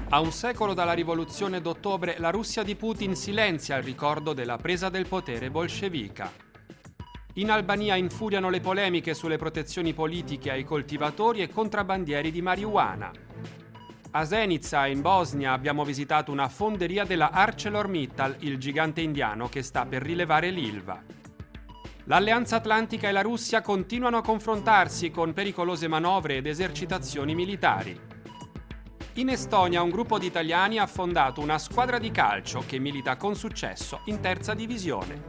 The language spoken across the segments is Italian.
A un secolo dalla rivoluzione d'ottobre, la Russia di Putin silenzia il ricordo della presa del potere bolscevica. In Albania infuriano le polemiche sulle protezioni politiche ai coltivatori e contrabbandieri di marijuana. A Zenica, in Bosnia, abbiamo visitato una fonderia della ArcelorMittal, il gigante indiano che sta per rilevare l'Ilva. L'Alleanza Atlantica e la Russia continuano a confrontarsi con pericolose manovre ed esercitazioni militari. In Estonia un gruppo di italiani ha fondato una squadra di calcio che milita con successo in terza divisione.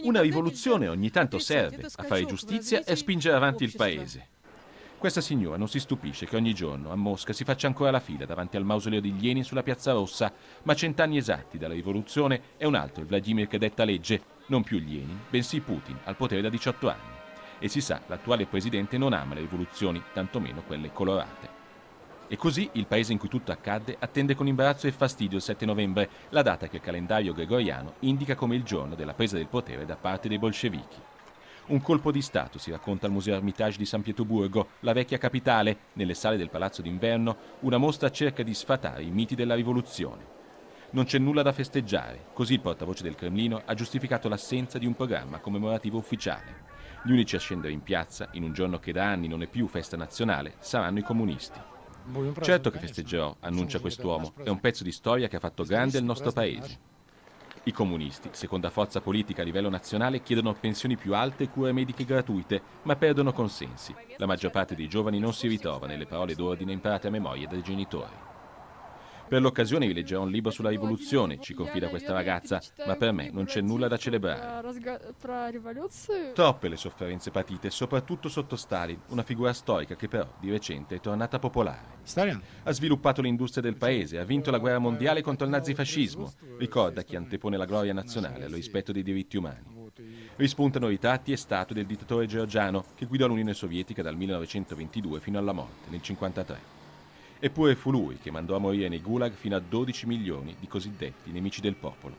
Una rivoluzione ogni tanto serve a fare giustizia e a spingere avanti il paese. Questa signora non si stupisce che ogni giorno a Mosca si faccia ancora la fila davanti al mausoleo di Lenin sulla Piazza Rossa, ma 100 anni esatti dalla rivoluzione è un altro il Vladimir che detta legge, non più Lenin, bensì Putin, al potere da 18 anni. E si sa, l'attuale presidente non ama le rivoluzioni, tantomeno quelle colorate. E così il paese in cui tutto accadde attende con imbarazzo e fastidio il 7 novembre, la data che il calendario gregoriano indica come il giorno della presa del potere da parte dei bolscevichi. Un colpo di Stato, si racconta al Museo Hermitage di San Pietroburgo, la vecchia capitale. Nelle sale del Palazzo d'Inverno una mostra cerca di sfatare i miti della rivoluzione. Non c'è nulla da festeggiare, così il portavoce del Cremlino ha giustificato l'assenza di un programma commemorativo ufficiale. Gli unici a scendere in piazza, in un giorno che da anni non è più festa nazionale, saranno i comunisti. Certo che festeggerò, annuncia quest'uomo, è un pezzo di storia che ha fatto grande il nostro paese. I comunisti, seconda forza politica a livello nazionale, chiedono pensioni più alte e cure mediche gratuite, ma perdono consensi. La maggior parte dei giovani non si ritrova nelle parole d'ordine imparate a memoria dai genitori. Per l'occasione vi leggerò un libro sulla rivoluzione, ci confida questa ragazza, ma per me non c'è nulla da celebrare. Troppe le sofferenze patite, soprattutto sotto Stalin, una figura storica che però di recente è tornata popolare. Ha sviluppato l'industria del paese, ha vinto la guerra mondiale contro il nazifascismo, ricorda chi antepone la gloria nazionale al rispetto dei diritti umani. Rispuntano ritratti e statue del dittatore georgiano che guidò l'Unione Sovietica dal 1922 fino alla morte, nel 1953. Eppure fu lui che mandò a morire nei gulag fino a 12 milioni di cosiddetti nemici del popolo.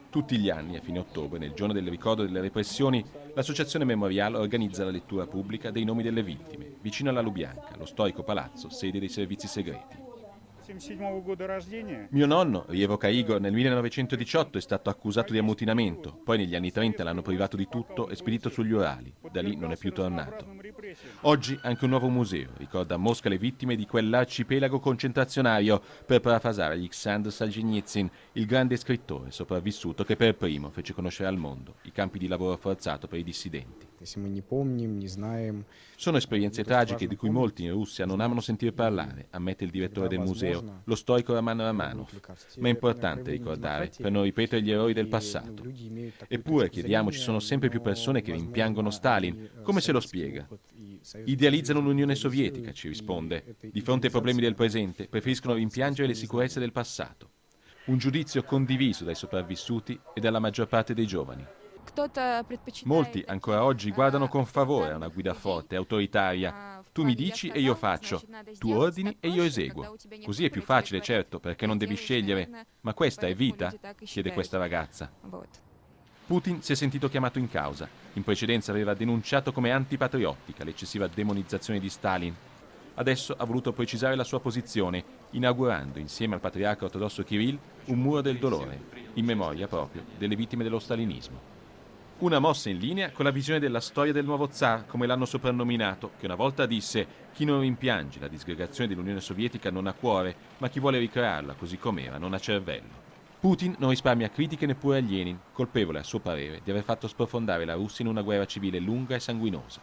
Tutti gli anni, a fine ottobre, nel giorno del ricordo delle repressioni, l'Associazione Memorial organizza la lettura pubblica dei nomi delle vittime, vicino alla Lubianka, lo storico palazzo, sede dei servizi segreti. Mio nonno, rievoca Igor, nel 1918 è stato accusato di ammutinamento, poi negli anni 30 l'hanno privato di tutto e spedito sugli Urali, da lì non è più tornato. Oggi anche un nuovo museo ricorda a Mosca le vittime di quell'arcipelago concentrazionario, per parafrasare Aleksandr Solzhenitsyn, il grande scrittore sopravvissuto che per primo fece conoscere al mondo i campi di lavoro forzato per i dissidenti. Sono esperienze tragiche di cui molti in Russia non amano sentire parlare, ammette il direttore del museo, lo storico Roman Romanov, ma è importante ricordare per non ripetere gli errori del passato. Eppure, chiediamo, ci sono sempre più persone che rimpiangono Stalin. Come se lo spiega? Idealizzano l'Unione Sovietica, ci risponde. Di fronte ai problemi del presente, preferiscono rimpiangere le sicurezze del passato. Un giudizio condiviso dai sopravvissuti e dalla maggior parte dei giovani. Molti ancora oggi guardano con favore a una guida forte, autoritaria. Tu mi dici e io faccio, tu ordini e io eseguo. Così è più facile, certo, perché non devi scegliere. Ma questa è vita? Chiede questa ragazza. Putin si è sentito chiamato in causa. In precedenza aveva denunciato come antipatriottica l'eccessiva demonizzazione di Stalin. Adesso ha voluto precisare la sua posizione, inaugurando insieme al patriarca ortodosso Kirill un muro del dolore, in memoria proprio delle vittime dello stalinismo. Una mossa in linea con la visione della storia del nuovo zar, come l'hanno soprannominato, che una volta disse: chi non rimpiange la disgregazione dell'Unione Sovietica non ha cuore, ma chi vuole ricrearla così com'era non ha cervello. Putin non risparmia critiche neppure a Lenin, colpevole a suo parere di aver fatto sprofondare la Russia in una guerra civile lunga e sanguinosa.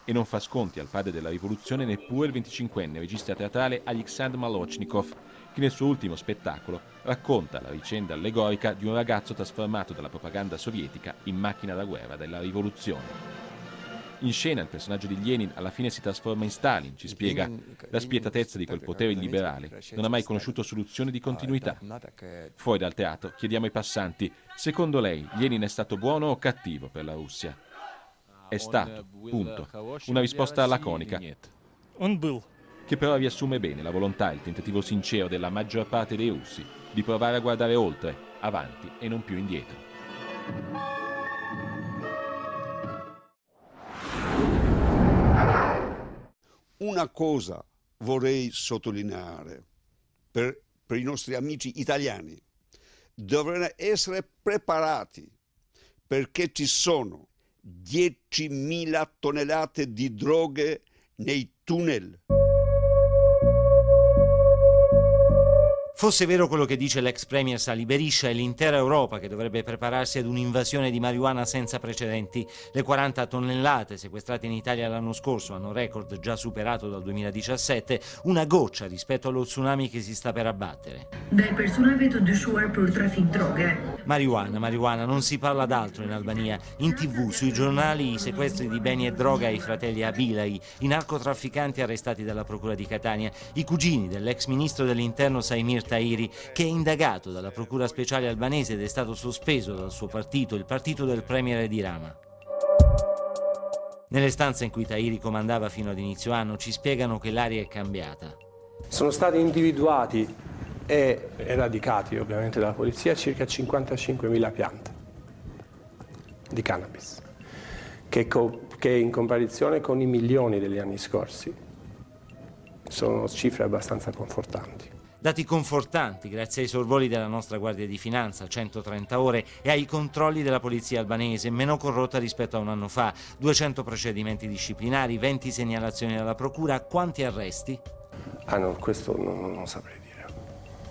E non fa sconti al padre della rivoluzione neppure il 25enne regista teatrale Alexander Malochnikov, che nel suo ultimo spettacolo racconta la vicenda allegorica di un ragazzo trasformato dalla propaganda sovietica in macchina da guerra della rivoluzione. In scena il personaggio di Lenin alla fine si trasforma in Stalin, ci spiega. La spietatezza di quel potere illiberale non ha mai conosciuto soluzione di continuità. Fuori dal teatro chiediamo ai passanti: secondo lei Lenin è stato buono o cattivo per la Russia? È stato, punto. Una risposta laconica, che però riassume bene la volontà e il tentativo sincero della maggior parte dei russi di provare a guardare oltre, avanti e non più indietro. una cosa vorrei sottolineare per i nostri amici italiani. Dovranno essere preparati perché ci sono 10.000 tonnellate di droghe nei tunnel. Fosse vero quello che dice l'ex premier Sali Berisha, è l'intera Europa che dovrebbe prepararsi ad un'invasione di marijuana senza precedenti. Le 40 tonnellate sequestrate in Italia l'anno scorso hanno record già superato dal 2017, una goccia rispetto allo tsunami che si sta per abbattere. Marijuana, non si parla d'altro in Albania. In TV, sui giornali, i sequestri di beni e droga ai fratelli Abilai, i narcotrafficanti arrestati dalla procura di Catania, i cugini dell'ex ministro dell'interno Saimir Tahiri, che è indagato dalla procura speciale albanese ed è stato sospeso dal suo partito, il partito del premier Edi Rama. Nelle stanze in cui Tahiri comandava fino ad inizio anno ci spiegano che l'aria è cambiata. Sono stati individuati e eradicati ovviamente dalla polizia circa 55.000 piante di cannabis, che in comparazione con i milioni degli anni scorsi sono cifre abbastanza confortanti. Dati confortanti grazie ai sorvoli della nostra Guardia di Finanza, 130 ore, e ai controlli della polizia albanese, meno corrotta rispetto a un anno fa, 200 procedimenti disciplinari, 20 segnalazioni dalla procura, quanti arresti? No, questo non saprei dire.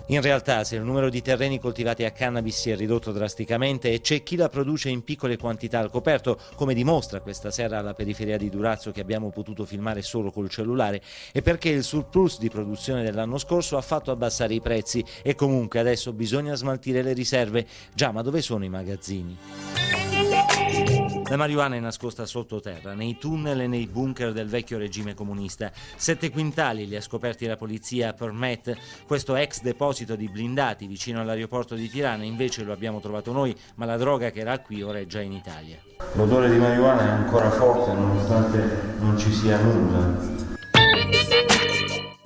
In realtà, se il numero di terreni coltivati a cannabis si è ridotto drasticamente e c'è chi la produce in piccole quantità al coperto, come dimostra questa sera alla periferia di Durazzo che abbiamo potuto filmare solo col cellulare, è perché il surplus di produzione dell'anno scorso ha fatto abbassare i prezzi e comunque adesso bisogna smaltire le riserve. Già, ma dove sono i magazzini? La marijuana è nascosta sottoterra, nei tunnel e nei bunker del vecchio regime comunista. 7 quintali li ha scoperti la polizia a Permet, questo ex deposito di blindati vicino all'aeroporto di Tirana. Invece lo abbiamo trovato noi, ma la droga che era qui ora è già in Italia. L'odore di marijuana è ancora forte nonostante non ci sia nulla.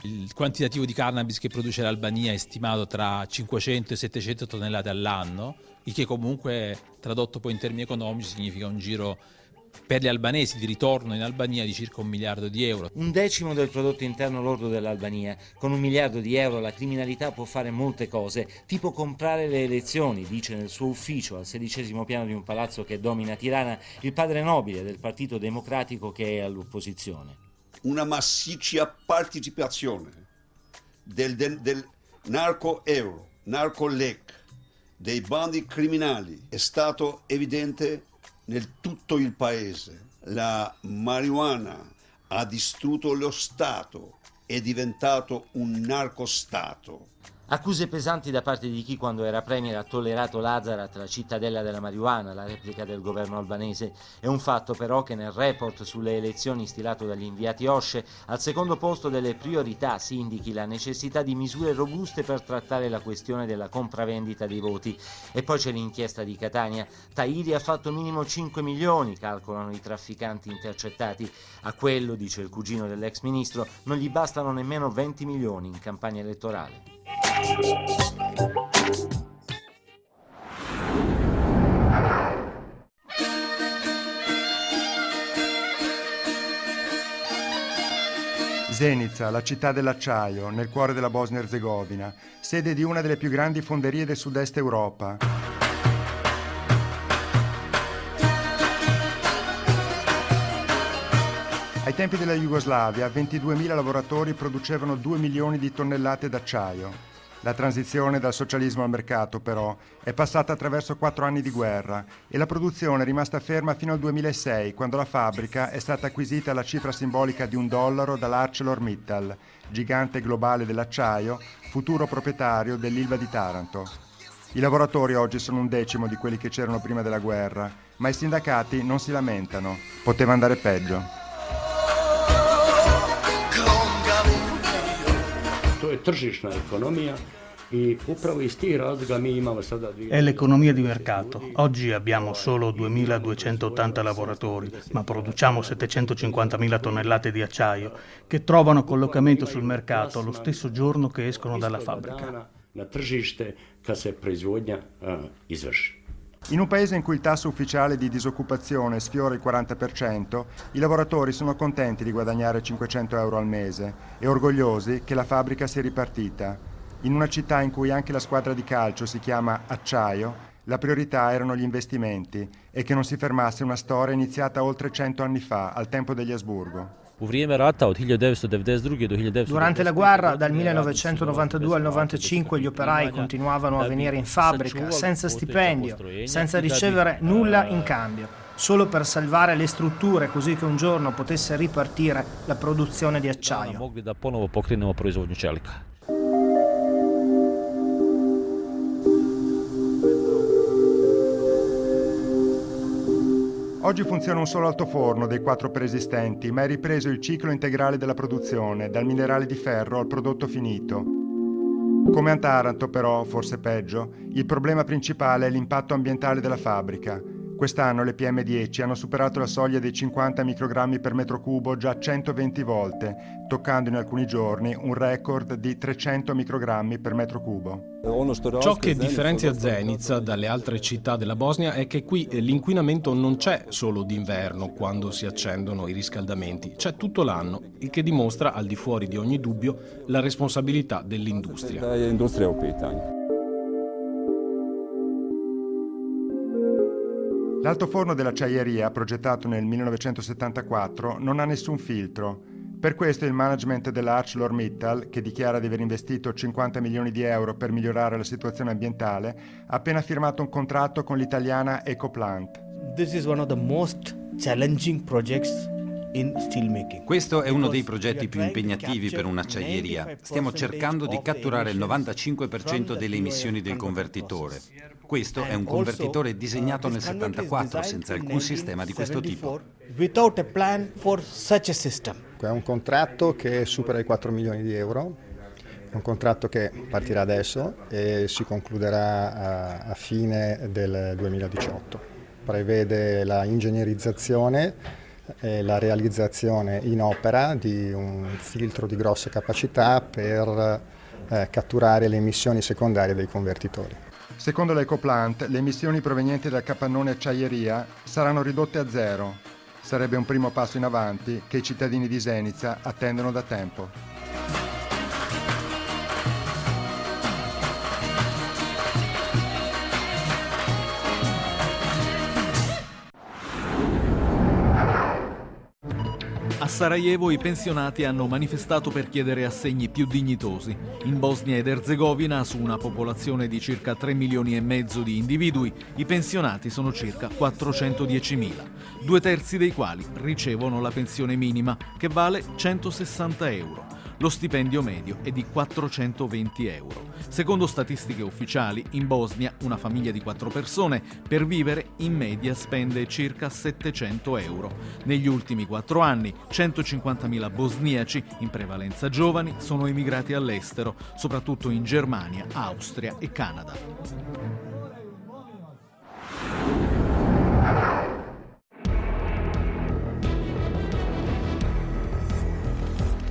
Il quantitativo di cannabis che produce l'Albania è stimato tra 500 e 700 tonnellate all'anno, il che comunque, tradotto poi in termini economici, significa un giro per gli albanesi di ritorno in Albania di circa 1 miliardo di euro. Un decimo del prodotto interno lordo dell'Albania. Con 1 miliardo di euro la criminalità può fare molte cose, tipo comprare le elezioni, dice nel suo ufficio al 16° piano di un palazzo che domina Tirana il padre nobile del Partito Democratico che è all'opposizione. Una massiccia partecipazione del narco-euro, narco-lec, dei bandi criminali è stato evidente nel tutto il paese. La marijuana ha distrutto lo Stato, è diventato un narcostato. Accuse pesanti da parte di chi quando era premier ha tollerato Lazarat, la cittadella della marijuana, la replica del governo albanese. È un fatto però che nel report sulle elezioni stilato dagli inviati OSCE al secondo posto delle priorità si indichi la necessità di misure robuste per trattare la questione della compravendita dei voti. E poi c'è l'inchiesta di Catania. Tahiri ha fatto minimo 5 milioni, calcolano i trafficanti intercettati. A quello, dice il cugino dell'ex ministro, non gli bastano nemmeno 20 milioni in campagna elettorale. Zenica, la città dell'acciaio, nel cuore della Bosnia-Erzegovina, sede di una delle più grandi fonderie del sud-est Europa. Ai tempi della Jugoslavia, 22.000 lavoratori producevano 2 milioni di tonnellate d'acciaio. La transizione dal socialismo al mercato, però, è passata attraverso 4 anni di guerra e la produzione è rimasta ferma fino al 2006, quando la fabbrica è stata acquisita alla cifra simbolica di $1 dall'ArcelorMittal, gigante globale dell'acciaio, futuro proprietario dell'Ilva di Taranto. I lavoratori oggi sono 1/10 di quelli che c'erano prima della guerra, ma i sindacati non si lamentano. Poteva andare peggio. To je tržišna ekonomija i upravo iz tih razloga mi imamo sada... È l'economia di mercato. Oggi abbiamo solo 2.280 lavoratori, ma produciamo 750.000 tonnellate di acciaio che trovano collocamento sul mercato lo stesso giorno che escono dalla fabbrica. Na tržište kad se proizvodnja izvrši. In un paese in cui il tasso ufficiale di disoccupazione sfiora il 40%, i lavoratori sono contenti di guadagnare 500 euro al mese e orgogliosi che la fabbrica sia ripartita. In una città in cui anche la squadra di calcio si chiama Acciaio, la priorità erano gli investimenti e che non si fermasse una storia iniziata oltre 100 anni fa, al tempo degli Asburgo. Durante la guerra, dal 1992 al 1995, gli operai continuavano a venire in fabbrica senza stipendio, senza ricevere nulla in cambio, solo per salvare le strutture, così che un giorno potesse ripartire la produzione di acciaio. Oggi funziona un solo altoforno dei 4 preesistenti, ma è ripreso il ciclo integrale della produzione, dal minerale di ferro al prodotto finito. Come a Taranto, però, forse peggio, il problema principale è l'impatto ambientale della fabbrica. Quest'anno le PM10 hanno superato la soglia dei 50 microgrammi per metro cubo già 120 volte, toccando in alcuni giorni un record di 300 microgrammi per metro cubo. Ciò che differenzia Zenica dalle altre città della Bosnia è che qui l'inquinamento non c'è solo d'inverno quando si accendono i riscaldamenti, c'è tutto l'anno, il che dimostra al di fuori di ogni dubbio la responsabilità dell'industria. L'altoforno dell'acciaieria, progettato nel 1974, non ha nessun filtro. Per questo il management dell'ArcelorMittal, che dichiara di aver investito 50 milioni di euro per migliorare la situazione ambientale, ha appena firmato un contratto con l'italiana Ecoplant. This is one of the most challenging projects in steelmaking. Questo è uno dei progetti più impegnativi per un'acciaieria. Stiamo cercando di catturare il 95% delle emissioni del convertitore. Questo è un convertitore disegnato nel 74 senza alcun sistema di questo tipo. Without a plan for such a system. È un contratto che supera i 4 milioni di euro, è un contratto che partirà adesso e si concluderà a fine del 2018. Prevede la ingegnerizzazione e la realizzazione in opera di un filtro di grosse capacità per catturare le emissioni secondarie dei convertitori. Secondo l'Ecoplant, le emissioni provenienti dal capannone acciaieria saranno ridotte a zero. Sarebbe un primo passo in avanti che i cittadini di Zenica attendono da tempo. A Sarajevo i pensionati hanno manifestato per chiedere assegni più dignitosi. In Bosnia ed Erzegovina, su una popolazione di circa 3 milioni e mezzo di individui, i pensionati sono circa 410.000, 2/3 dei quali ricevono la pensione minima, che vale 160 euro. Lo stipendio medio è di 420 euro. Secondo statistiche ufficiali, in Bosnia una famiglia di 4 persone per vivere in media spende circa 700 euro. Negli ultimi 4 anni 150.000 bosniaci, in prevalenza giovani, sono emigrati all'estero, soprattutto in Germania, Austria e Canada.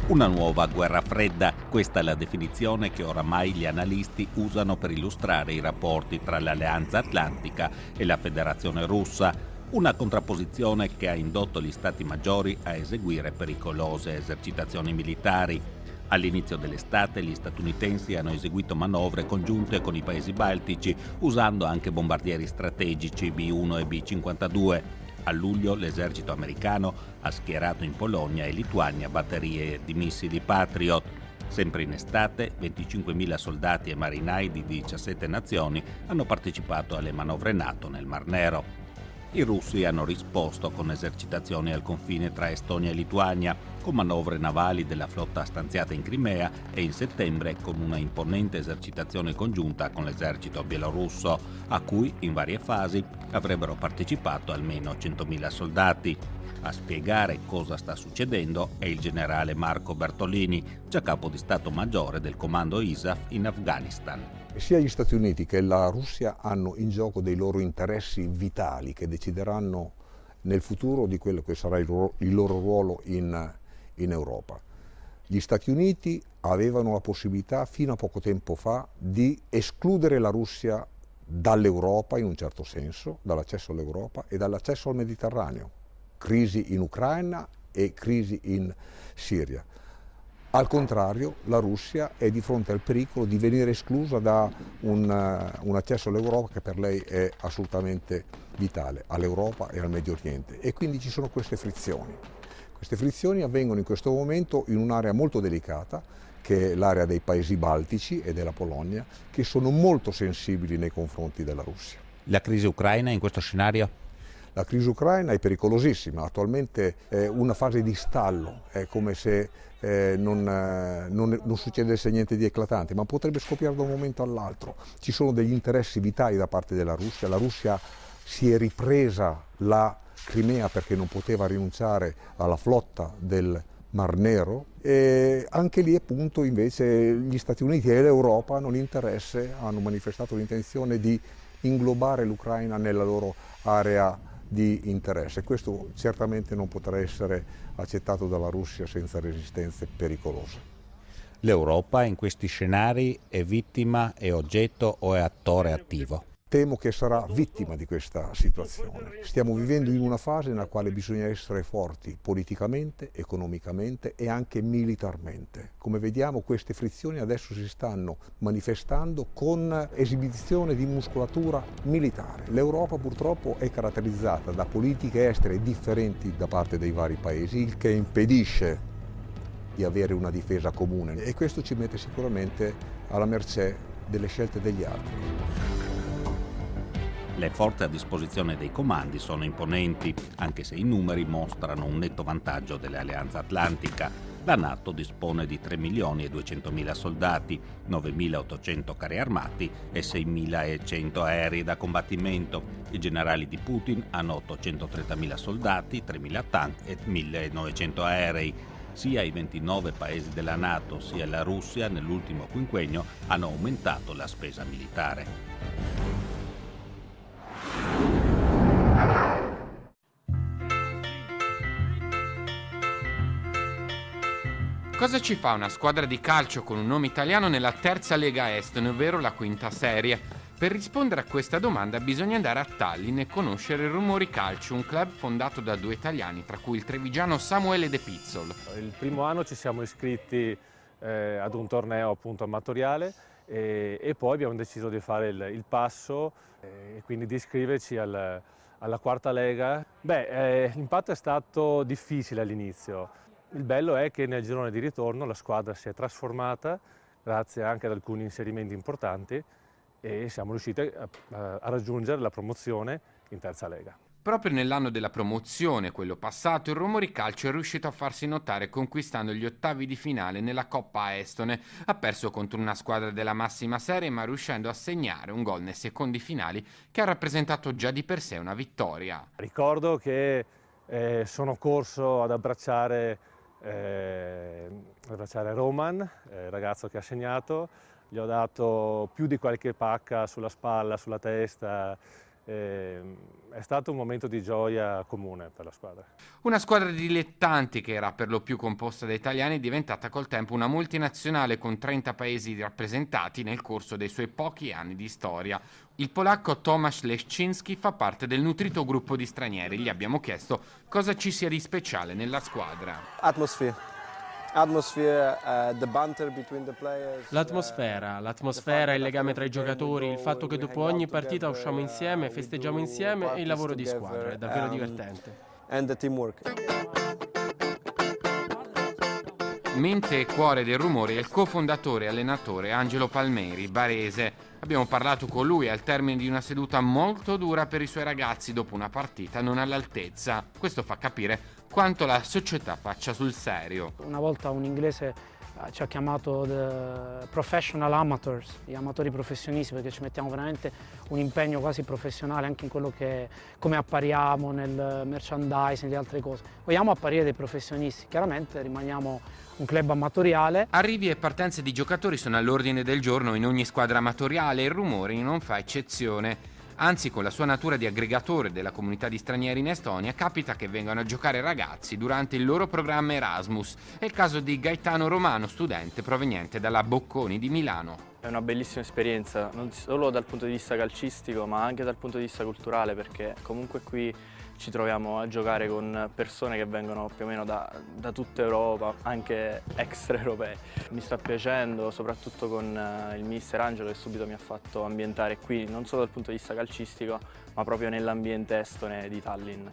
Una nuova guerra fredda, questa è la definizione che oramai gli analisti usano per illustrare i rapporti tra l'Alleanza Atlantica e la Federazione Russa, una contrapposizione che ha indotto gli Stati Maggiori a eseguire pericolose esercitazioni militari. All'inizio dell'estate gli statunitensi hanno eseguito manovre congiunte con i paesi baltici, usando anche bombardieri strategici B-1 e B-52. A luglio l'esercito americano ha schierato in Polonia e Lituania batterie di missili Patriot. Sempre in estate 25.000 soldati e marinai di 17 nazioni hanno partecipato alle manovre NATO nel Mar Nero. I russi hanno risposto con esercitazioni al confine tra Estonia e Lituania, con manovre navali della flotta stanziata in Crimea e in settembre con una imponente esercitazione congiunta con l'esercito bielorusso, a cui in varie fasi avrebbero partecipato almeno 100.000 soldati. A spiegare cosa sta succedendo è il generale Marco Bertolini, già capo di Stato Maggiore del comando ISAF in Afghanistan. Sia gli Stati Uniti che la Russia hanno in gioco dei loro interessi vitali che decideranno nel futuro di quello che sarà il loro ruolo in Europa. Gli Stati Uniti avevano la possibilità fino a poco tempo fa di escludere la Russia dall'Europa in un certo senso, dall'accesso all'Europa e dall'accesso al Mediterraneo, crisi in Ucraina e crisi in Siria. Al contrario, la Russia è di fronte al pericolo di venire esclusa da un accesso all'Europa che per lei è assolutamente vitale, all'Europa e al Medio Oriente. E quindi ci sono queste frizioni. Queste frizioni avvengono in questo momento in un'area molto delicata, che è l'area dei paesi baltici e della Polonia, che sono molto sensibili nei confronti della Russia. La crisi ucraina in questo scenario? La crisi ucraina è pericolosissima, attualmente è una fase di stallo, è come se non succedesse niente di eclatante, ma potrebbe scoppiare da un momento all'altro. Ci sono degli interessi vitali da parte della Russia si è ripresa la Crimea perché non poteva rinunciare alla flotta del Mar Nero e anche lì appunto invece gli Stati Uniti e l'Europa hanno l'interesse, hanno manifestato l'intenzione di inglobare l'Ucraina nella loro area di interesse. Questo certamente non potrà essere accettato dalla Russia senza resistenze pericolose. L'Europa in questi scenari è vittima, è oggetto o è attore attivo? Temo che sarà vittima di questa situazione. Stiamo vivendo in una fase nella quale bisogna essere forti politicamente, economicamente e anche militarmente. Come vediamo, queste frizioni adesso si stanno manifestando con esibizione di muscolatura militare. L'Europa purtroppo è caratterizzata da politiche estere differenti da parte dei vari paesi, il che impedisce di avere una difesa comune e questo ci mette sicuramente alla mercé delle scelte degli altri. Le forze a disposizione dei comandi sono imponenti, anche se i numeri mostrano un netto vantaggio dell'Alleanza Atlantica. La NATO dispone di 3.200.000 soldati, 9.800 carri armati e 6.100 aerei da combattimento. I generali di Putin hanno 830.000 soldati, 3.000 tank e 1.900 aerei. Sia i 29 paesi della NATO sia la Russia nell'ultimo quinquennio hanno aumentato la spesa militare. Cosa ci fa una squadra di calcio con un nome italiano nella terza Lega Est, ovvero la quinta serie? Per rispondere a questa domanda bisogna andare a Tallinn e conoscere il Rumori Calcio, un club fondato da due italiani, tra cui il trevigiano Samuele De Pizzol. Il primo anno ci siamo iscritti ad un torneo appunto amatoriale e poi abbiamo deciso di fare il passo e quindi di iscriverci alla quarta Lega. L'impatto è stato difficile all'inizio. Il bello è che nel girone di ritorno la squadra si è trasformata grazie anche ad alcuni inserimenti importanti e siamo riusciti a raggiungere la promozione in terza Lega. Proprio nell'anno della promozione, quello passato, il Rumori Calcio è riuscito a farsi notare conquistando gli ottavi di finale nella Coppa Estone. Ha perso contro una squadra della massima serie, ma riuscendo a segnare un gol nei secondi finali che ha rappresentato già di per sé una vittoria. Ricordo che sono corso ad abbracciare Roman, il ragazzo che ha segnato, gli ho dato più di qualche pacca sulla spalla, sulla testa. È stato un momento di gioia comune per la squadra. Una squadra di dilettanti che era per lo più composta da italiani è diventata col tempo una multinazionale con 30 paesi rappresentati nel corso dei suoi pochi anni di storia. Il polacco Tomasz Leszczynski fa parte del nutrito gruppo di stranieri. Gli abbiamo chiesto cosa ci sia di speciale nella squadra. L'atmosfera, il legame tra i giocatori, il fatto che dopo ogni partita usciamo insieme, festeggiamo insieme e il lavoro di squadra, è davvero divertente. Mente e cuore del Rumore è il cofondatore e allenatore Angelo Palmeri, barese. Abbiamo parlato con lui al termine di una seduta molto dura per i suoi ragazzi dopo una partita non all'altezza. Questo fa capire quanto la società faccia sul serio. Una volta un inglese ci ha chiamato professional amateurs, gli amatori professionisti, perché ci mettiamo veramente un impegno quasi professionale anche in quello che come appariamo nel merchandising e le altre cose. Vogliamo apparire dei professionisti, chiaramente rimaniamo un club amatoriale. Arrivi e partenze di giocatori sono all'ordine del giorno in ogni squadra amatoriale e il Rumore non fa eccezione. Anzi, con la sua natura di aggregatore della comunità di stranieri in Estonia, capita che vengano a giocare ragazzi durante il loro programma Erasmus. È il caso di Gaetano Romano, studente proveniente dalla Bocconi di Milano. È una bellissima esperienza, non solo dal punto di vista calcistico, ma anche dal punto di vista culturale, perché comunque qui ci troviamo a giocare con persone che vengono più o meno da tutta Europa, anche extraeuropei. Mi sta piacendo, soprattutto con il mister Angelo, che subito mi ha fatto ambientare qui, non solo dal punto di vista calcistico, ma proprio nell'ambiente estone di Tallinn.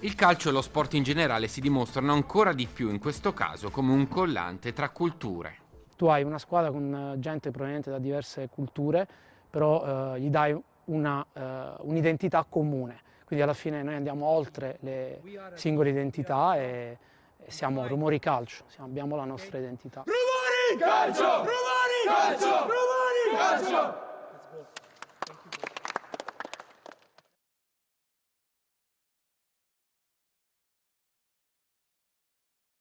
Il calcio e lo sport in generale si dimostrano ancora di più in questo caso come un collante tra culture. Tu hai una squadra con gente proveniente da diverse culture, però gli dai un'identità comune. Quindi alla fine noi andiamo oltre le singole identità e siamo Rumori Calcio, abbiamo la nostra identità. Rumori Calcio! Rumori Calcio! Rumori Calcio!